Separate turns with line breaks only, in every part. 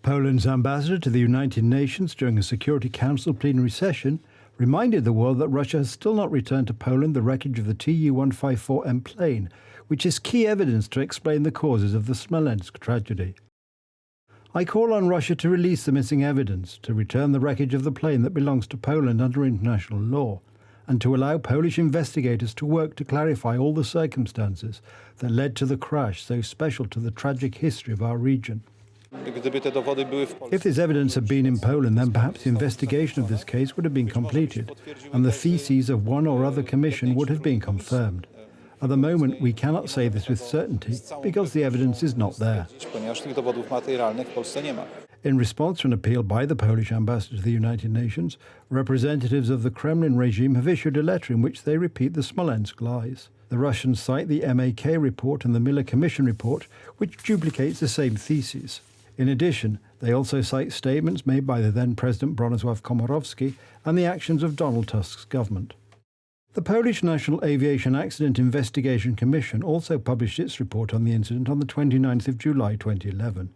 Poland's ambassador to the United Nations during a Security Council plenary session reminded the world that Russia has still not returned to Poland the wreckage of the Tu-154M plane, which is key evidence to explain the causes of the Smolensk tragedy. I call on Russia to release the missing evidence, to return the wreckage of the plane that belongs to Poland under international law, and to allow Polish investigators to work to clarify all the circumstances that led to the crash so special to the tragic history of our region. If this evidence had been in Poland, then perhaps the investigation of this case would have been completed, and the theses of one or other commission would have been confirmed. At the moment, we cannot say this with certainty because the evidence is not there. In response to an appeal by the Polish ambassador to the United Nations, representatives of the Kremlin regime have issued a letter in which they repeat the Smolensk lies. The Russians cite the MAK report and the Miller Commission report, which duplicates the same theses. In addition, they also cite statements made by the then-President Bronisław Komorowski and the actions of Donald Tusk's government. The Polish National Aviation Accident Investigation Commission also published its report on the incident on the 29th of July 2011.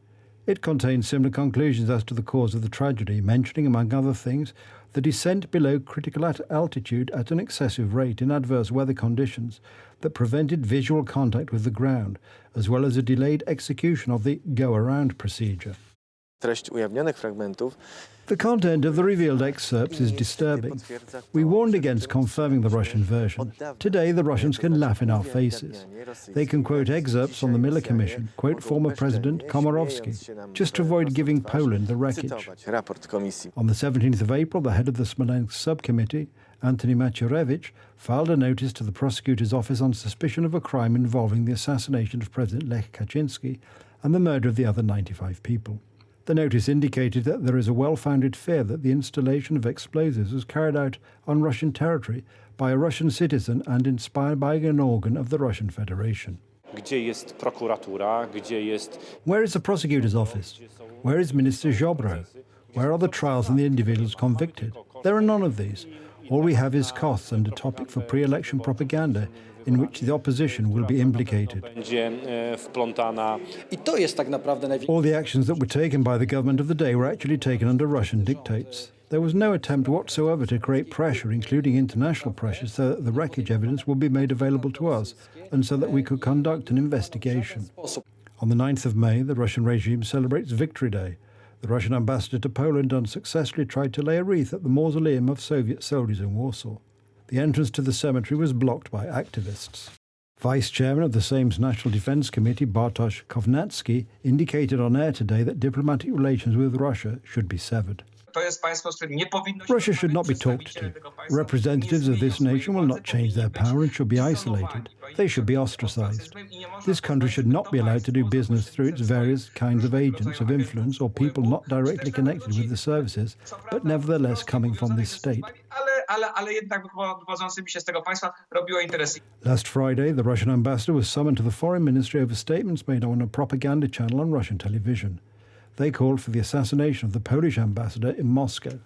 It contains similar conclusions as to the cause of the tragedy, mentioning, among other things, the descent below critical altitude at an excessive rate in adverse weather conditions that prevented visual contact with the ground, as well as a delayed execution of the go-around procedure. The content of the revealed excerpts is disturbing. We warned against confirming the Russian version. Today, the Russians can laugh in our faces. They can quote excerpts on the Miller Commission, quote former President Komorowski, just to avoid giving Poland the wreckage. On the 17th of April, the head of the Smolensk subcommittee, Antony Macierewicz, filed a notice to the prosecutor's office on suspicion of a crime involving the assassination of President Lech Kaczynski and the murder of the other 95 people. The notice indicated that there is a well-founded fear that the installation of explosives was carried out on Russian territory by a Russian citizen and inspired by an organ of the Russian Federation. Where is the prosecutor's office? Where is Minister Ziobro? Where are the trials and the individuals convicted? There are none of these. All we have is costs and a topic for pre-election propaganda in which the opposition will be implicated. All the actions that were taken by the government of the day were actually taken under Russian dictates. There was no attempt whatsoever to create pressure, including international pressure, so that the wreckage evidence would be made available to us and so that we could conduct an investigation. On the 9th of May, the Russian regime celebrates Victory Day. The Russian ambassador to Poland unsuccessfully tried to lay a wreath at the mausoleum of Soviet soldiers in Warsaw. The entrance to the cemetery was blocked by activists. Vice-chairman of the Sejm's National Defense Committee, Bartosz Kovnacki, indicated on air today that diplomatic relations with Russia should be severed. Russia should not be talked to. Representatives of this nation will not change their power and should be isolated. They should be ostracized. This country should not be allowed to do business through its various kinds of agents of influence or people not directly connected with the services, but nevertheless coming from this state. Last Friday, the Russian ambassador was summoned to the foreign ministry over statements made on a propaganda channel on Russian television. They called for the assassination of the Polish ambassador in Moscow.